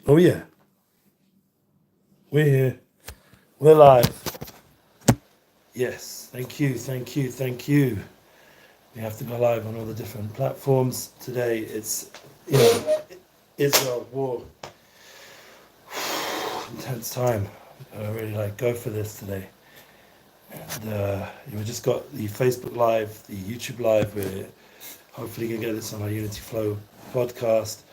Oh yeah, we're here. We're live. Yes, thank you, thank you, thank you. We have to go live on all the different platforms today. It's Israel war, intense time. I really go for this today. And we just got the Facebook Live, the YouTube Live. We're hopefully gonna get this on our Unity Flow podcast,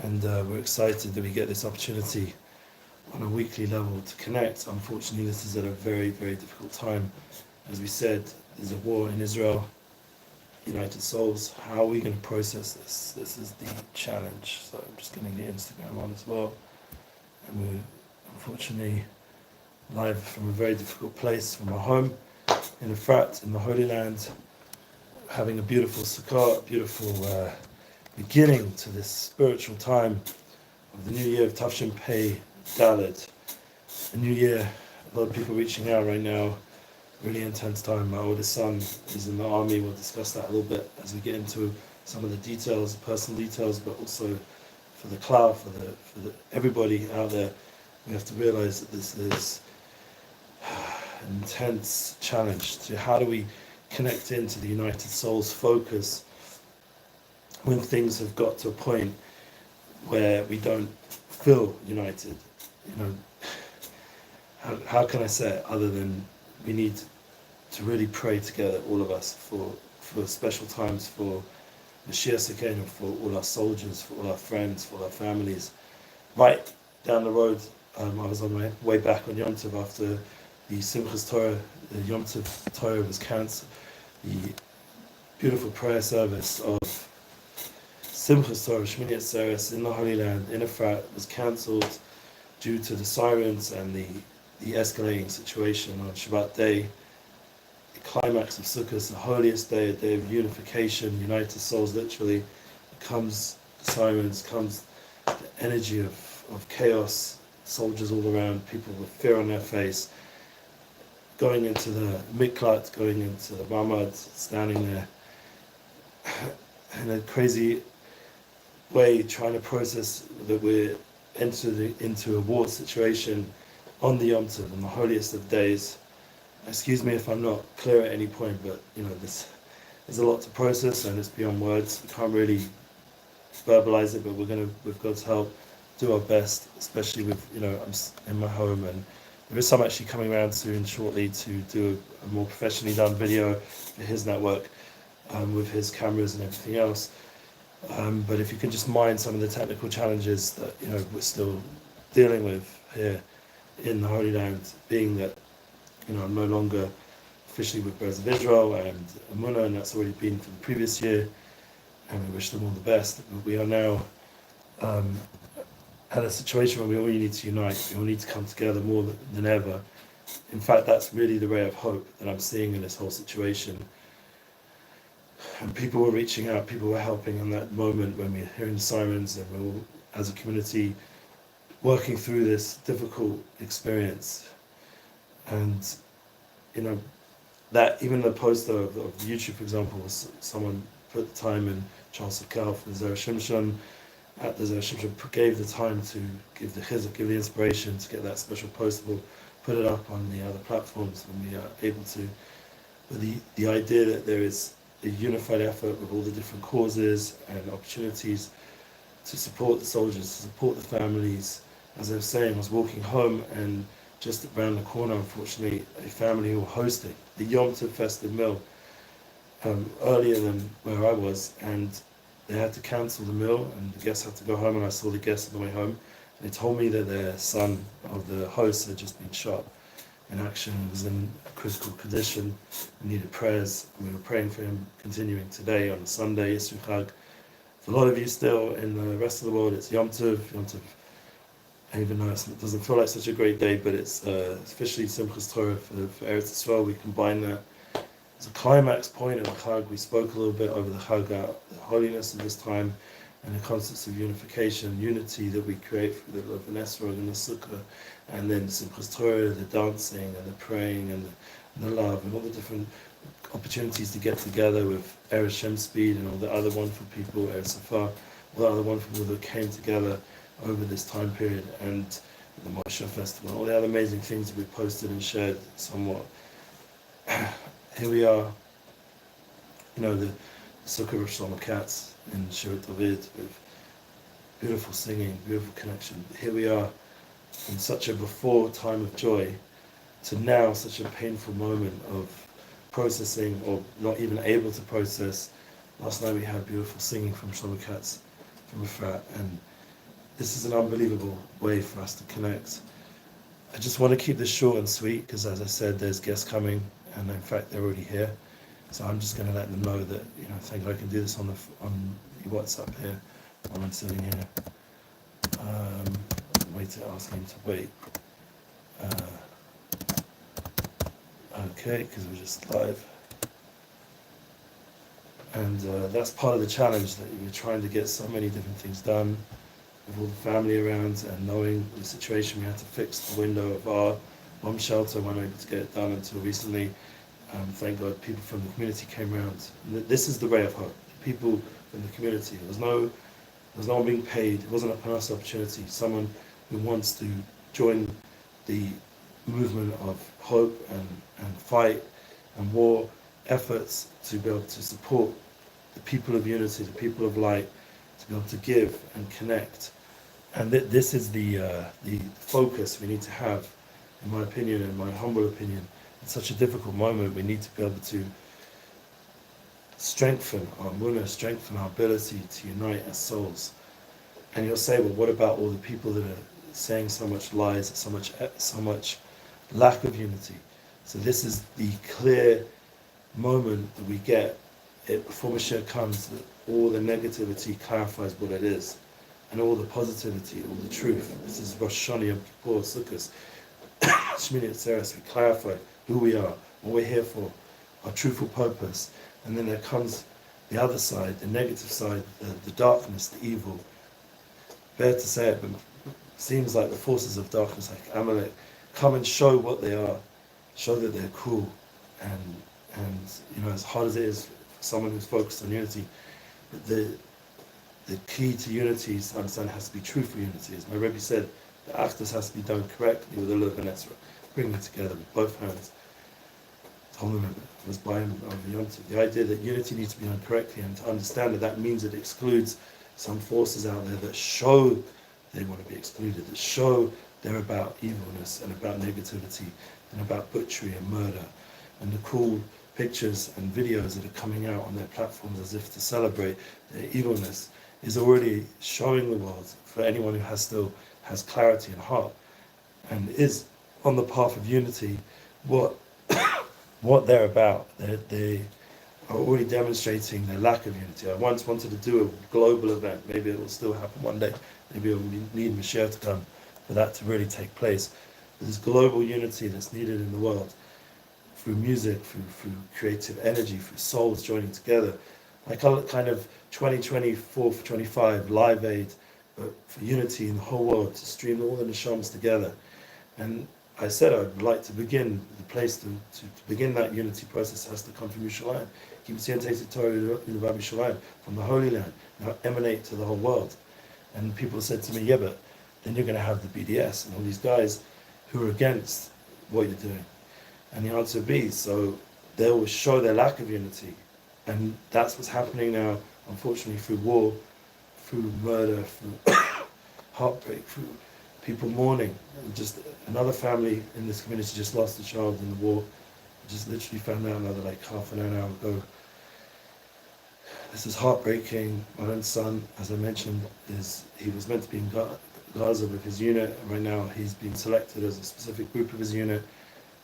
and we're excited that we get this opportunity on a weekly level to connect. Unfortunately, this is at a very, very difficult time. As we said, there's a war in Israel, United Souls. How are we going to process this? This is the challenge. So I'm just getting the Instagram on as well. And we're unfortunately live from a very difficult place, from our home in Efrat, in the Holy Land, having a beautiful Sakkal, beautiful beginning to this spiritual time of the new year of Tafshin Pei Dalet. A new year, a lot of people reaching out right now. Really intense time. My oldest son is in the army. We'll discuss that a little bit as we get into some of the details, personal details, but also for the cloud, for the everybody out there. We have to realize that this is an intense challenge to how do we connect into the United Souls focus when things have got to a point where we don't feel united. How can I say it other than we need to really pray together, all of us, for special times, for Mashiach Sekenu, for all our soldiers, for all our friends, for all our families. Right down the road, I was on my way back on Yom Tov after the Simchas Torah, the Yom Tov Torah was cancelled. The beautiful prayer service of Simchas Torah, Shmini Atzeres, in the Holy Land, in Efrat, was cancelled due to the sirens and the escalating situation on Shabbat day, the climax of Sukkot, the holiest day, a day of unification, united souls literally. Comes the sirens, comes the energy of chaos, soldiers all around, people with fear on their face, going into the miklat, going into the mamad, standing there in a crazy way, trying to process that we're entered into a war situation on the Yom Tov, on the holiest of days. Excuse me if I'm not clear at any point, but there's a lot to process and it's beyond words. We can't really verbalize it, but we're going to, with God's help, do our best, especially with, I'm in my home, and there is some actually coming around soon shortly to do a more professionally done video for his network with his cameras and everything else. But if you can just mind some of the technical challenges that we're still dealing with here in the Holy Land, being that I'm no longer officially with Brothers of Israel and Amunah, and that's already been for the previous year, and we wish them all the best. But we are now at a situation where we all need to unite, we all need to come together more than ever. In fact, that's really the ray of hope that I'm seeing in this whole situation. And people were reaching out, people were helping in that moment when we were hearing the sirens, and we're all, as a community, working through this difficult experience. And that even the post of YouTube, for example, was someone put the time in, Charles Sakkal from the Zera Shimshon, at the Zera Shimshon, gave the time to give the chizzuk, give the inspiration to get that special post. We'll put it up on the other platforms when we are able to. But the idea that there is a unified effort with all the different causes and opportunities to support the soldiers, to support the families. As I was saying, I was walking home, and just around the corner, unfortunately, a family who were hosting the Yom Tov festive meal earlier than where I was, and they had to cancel the meal, and the guests had to go home, and I saw the guests on the way home. They told me that their son of the host had just been shot in action, was in a critical condition, needed prayers, and we were praying for him continuing today on Sunday, Yisru Chag. For a lot of you still in the rest of the world, it's Yom Tov, even though it doesn't feel like such a great day, but it's officially Simchas Torah for Eretz Yisrael. We combine that as a climax point of the Chag. We spoke a little bit over the Chag, the holiness of this time, and the concepts of unification, unity that we create for the love and Esrog and the Sukkah, and then Simchas Torah, the dancing and the praying and the love, and all the different opportunities to get together with Hashem Speed and all the other wonderful people, Eretz Safar, all the other wonderful people that came together over this time period, and the Moshe Festival, and all the other amazing things that we posted and shared somewhat. Here we are, the Sukkah of Shlomo Katz in Shirat David, with beautiful singing, beautiful connection. Here we are in such a before time of joy to now such a painful moment of processing, or not even able to process. Last night we had beautiful singing from Shlomo Katz, from Efrat, and this is an unbelievable way for us to connect. I just want to keep this short and sweet because, as I said, there's guests coming, and in fact they're already here. So I'm just going to let them know that, thank God I can do this on the WhatsApp here while I'm sitting here. Wait to ask him to wait. Okay, because we're just live. And that's part of the challenge, that we're trying to get so many different things done with all the family around, and knowing the situation, we had to fix the window of our bomb shelter. We weren't able to get it done until recently. Thank God people from the community came around. This is the ray of hope. People from the community. There was no one being paid. It wasn't a pass opportunity. Someone who wants to join the movement of hope and fight and war efforts to be able to support the people of unity, the people of light, to be able to give and connect. And this is the focus we need to have, in my opinion, in my humble opinion. In such a difficult moment, we need to be able to strengthen our munah, strengthen our ability to unite as souls. And you'll say, well, what about all the people that are saying so much lies, so much lack of unity? So this is the clear moment that we get it before Mashiach comes, that all the negativity clarifies what it is, and all the positivity, all the truth. This is Rosh Hashanah, Yom Kippur, Sukkot, Shmini Atzeres. We clarify who we are, what we're here for, our truthful purpose. And then there comes the other side, the negative side, the darkness, the evil. Bear to say it, but it seems like the forces of darkness, like Amalek, come and show what they are, show that they're cruel. And as hard as it is for someone who's focused on unity, the key to unity is to understand it has to be truthful unity. As my Rebbe said, the achdus has to be done correctly with a love and esra, bringing it together with both hands. Told him it was by him over Yom Tov. The idea that unity needs to be done correctly, and to understand that means it excludes some forces out there that show they want to be excluded, that show they're about evilness and about negativity and about butchery and murder. And the cool pictures and videos that are coming out on their platforms as if to celebrate their evilness is already showing the world, for anyone who still has clarity and heart and is on the path of unity, what they're about. They are already demonstrating their lack of unity. I once wanted to do a global event. Maybe it will still happen one day. Maybe it will need Mashiach to come for that to really take place. There's global unity that's needed in the world, through music, through creative energy, through souls joining together. I call it kind of 2024 for 25 Live Aid, but for unity in the whole world, to stream all the neshamas together. And I said I'd like to begin, the place to begin that unity process has to come from Yerushalayim. From the Holy Land, now emanate to the whole world. And people said to me, yeah, but then you're going to have the BDS and all these guys who are against what you're doing. And the answer would be, so they will show their lack of unity. And that's what's happening now, unfortunately, through war, through murder, through heartbreak, through people mourning. And just another family in this community just lost a child in the war. I just literally found out another like half an hour ago. This is heartbreaking. My own son, as I mentioned, he was meant to be in Gaza with his unit. And right now he's been selected as a specific group of his unit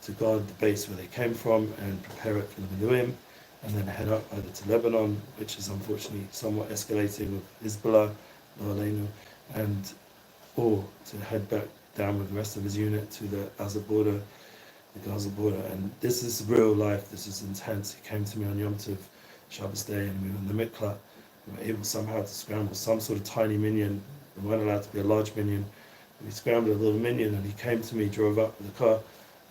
to guard the base where they came from and prepare it for the Miluim, and then head up either to Lebanon, which is unfortunately somewhat escalating with Hezbollah, or to head back down with the rest of his unit to the Gaza border. And this is real life, this is intense. He came to me on Yom Tov, Shabbos day, and we were in the miklat. We were able somehow to scramble some sort of tiny minion. We weren't allowed to be a large minion. We scrambled a little minion, and he came to me, drove up with the car,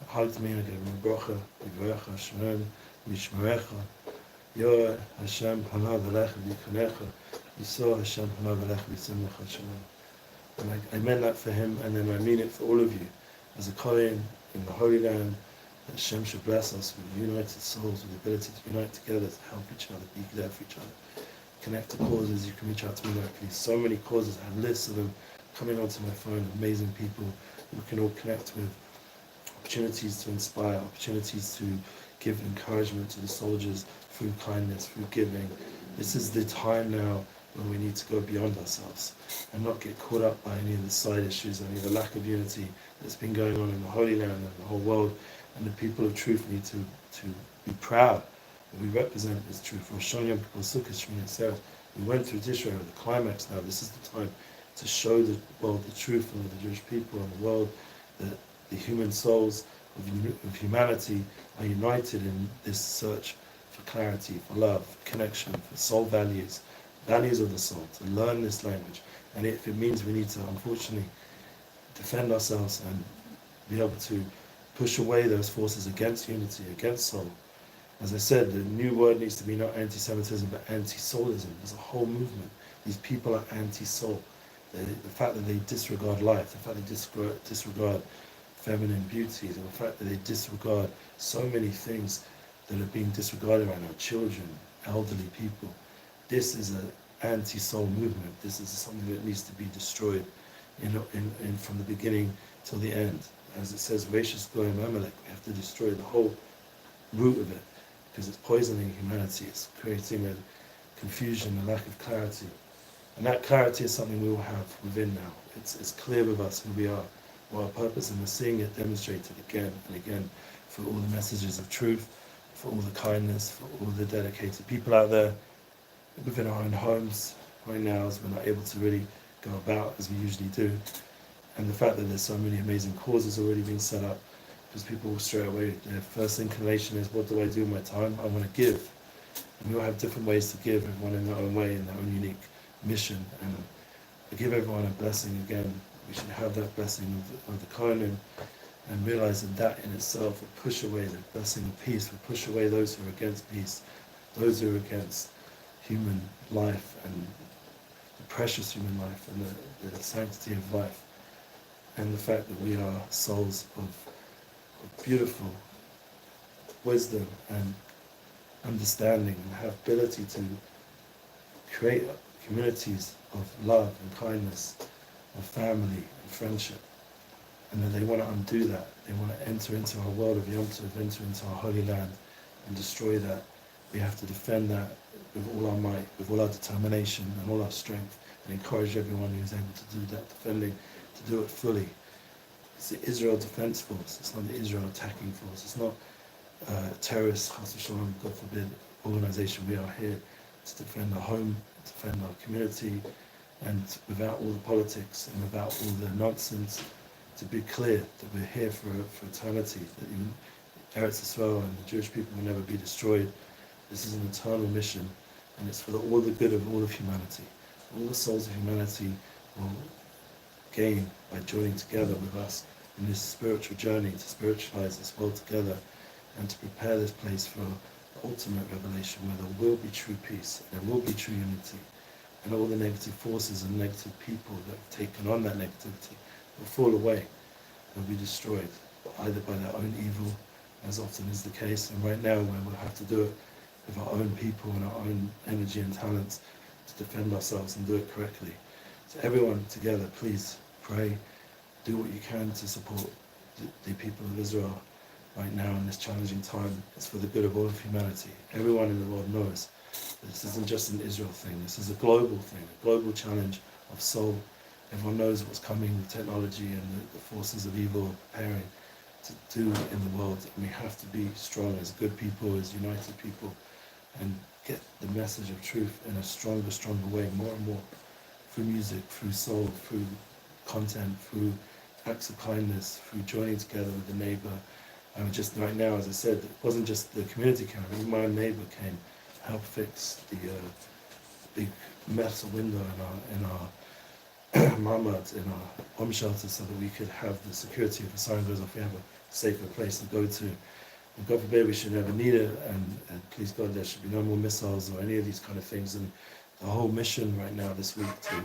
hugged me, and I gave him a bracha, Yivrecha, Hashem, Mishmerecha, Yor Hashem, Panav Elech V'Yikonecha, Yisor Hashem, Panav Elech V'Yismecha Shalom. And I meant that for him, and then I mean it for all of you. As a Kohen in the Holy Land, that Hashem should bless us with united souls, with the ability to unite together, to help each other, be there for each other. Connect to causes. You can reach out to me directly. So many causes. I have lists of them coming onto my phone, amazing people we can all connect with. Opportunities to inspire, opportunities to give encouragement to the soldiers through kindness, through giving. This is the time now when we need to go beyond ourselves and not get caught up by any of the side issues, any of the lack of unity that's been going on in the Holy Land and the whole world. And the people of truth need to be proud that we represent this truth. We went through Tishrei, the climax now. This is the time to show the world the truth of the Jewish people and the world that the human souls of humanity are united in this search for clarity, for love, for connection, for soul values of the soul, to learn this language. And if it means we need to, unfortunately, defend ourselves and be able to push away those forces against unity, against soul. As I said, the new word needs to be not anti-Semitism, but anti-soulism. There's a whole movement. These people are anti-soul. The fact that they disregard life, the fact that they disregard feminine beauty, the fact that they disregard so many things that are being disregarded right now, children, elderly people. This is an anti-soul movement. This is something that needs to be destroyed from the beginning till the end. As it says, Rashis Goyim Amalek, we have to destroy the whole root of it, because it's poisoning humanity, it's creating a confusion, a lack of clarity. And that clarity is something we will have within now. It's clear with us who we are, what our purpose, and we're seeing it demonstrated again and again for all the messages of truth, for all the kindness, for all the dedicated people out there within our own homes right now, as we're not able to really go about as we usually do. And the fact that there's so many amazing causes already being set up, because people straight away, their first inclination is, what do I do with my time? I want to give. And we all have different ways to give, everyone in their own way, in their own unique mission. And I give everyone a blessing again. We should have that blessing of the Kohanim, and realize that in itself will push away the blessing of peace, will push away those who are against peace, those who are against human life and the precious human life and the sanctity of life, and the fact that we are souls of beautiful wisdom and understanding, and have ability to create communities of love and kindness, of family and friendship. And that they want to undo that. They want to enter into our world of Yom Tov, enter into our Holy Land and destroy that. We have to defend that with all our might, with all our determination and all our strength, and encourage everyone who's able to do that defending to do it fully. It's the Israel Defense Force. It's not the Israel Attacking Force. It's not terrorist, Chas v'Shalom, God forbid, organization. We are here to defend our home, to defend our community, and without all the politics and without all the nonsense, to be clear that we're here for eternity, that Eretz Yisrael and the Jewish people will never be destroyed. This is an eternal mission, and it's for all the good of all of humanity. All the souls of humanity will gain by joining together with us in this spiritual journey to spiritualize this world together and to prepare this place for the ultimate revelation, where there will be true peace, and there will be true unity, and all the negative forces and negative people that have taken on that negativity will fall away and be destroyed, either by their own evil, as often is the case, and right now where we'll have to do it with our own people and our own energy and talents to defend ourselves and do it correctly. So everyone together, please pray, do what you can to support the people of Israel right now in this challenging time. It's for the good of all of humanity. Everyone in the world knows that this isn't just an Israel thing. This is a global thing, a global challenge of soul. Everyone knows what's coming with technology and the forces of evil are preparing to do in the world. And we have to be strong as good people, as united people, and get the message of truth in a stronger way, more and more, through music, through soul, through content, through acts of kindness, through joining together with the neighbor. And just right now, as I said, it wasn't just the community came, even my own neighbor came to help fix the big metal window in our mamad, in our bomb shelter, so that we could have the security if the siren goes off, we have a safer place to go to. And God forbid we should never need it, and please God, there should be no more missiles or any of these kind of things. And the whole mission right now this week to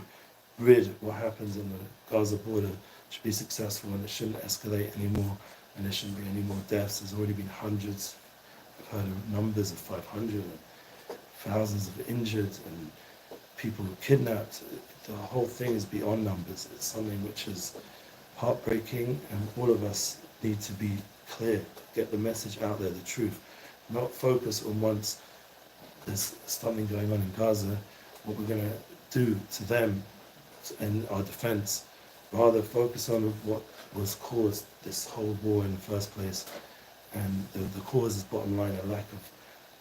grid, what happens in the Gaza border, should be successful, and it shouldn't escalate anymore, and there shouldn't be any more deaths. There's already been hundreds, I've heard of numbers of 500, and thousands of injured, and people kidnapped. The whole thing is beyond numbers. It's something which is heartbreaking, and all of us need to be clear, get the message out there, the truth. Not focus on once there's something going on in Gaza, what we're going to do to them and our defense. Rather focus on what was caused this whole war in the first place. And the cause is, bottom line, a lack of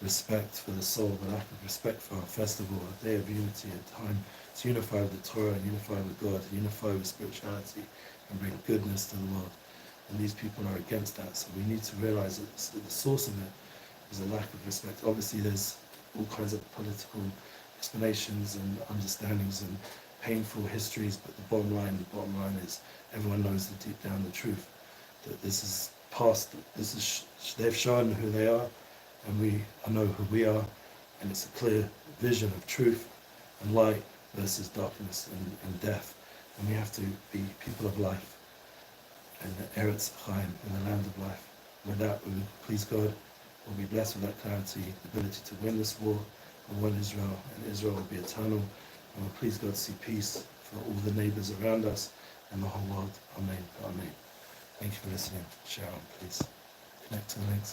respect for the soul, a lack of respect for our festival, a day of unity, a time to unify with the Torah and unify with God, unify with spirituality, and bring goodness to the world. And these people are against that, so we need to realize that the source of it is a lack of respect. Obviously, there's all kinds of political explanations and understandings and painful histories, but the bottom line is everyone knows the deep down the truth, that this is past, they've shown who they are, and we know who we are, and it's a clear vision of truth and light versus darkness and death, and we have to be people of life and the Eretz Chaim, in the land of life. With that, we will please God, we'll be blessed with that clarity, the ability to win this war, and win Israel, and Israel will be eternal, and we'll please God see peace for all the neighbors around us and the whole world. Amen. Amen. Thank you for listening. Share on, please. Connect to the links.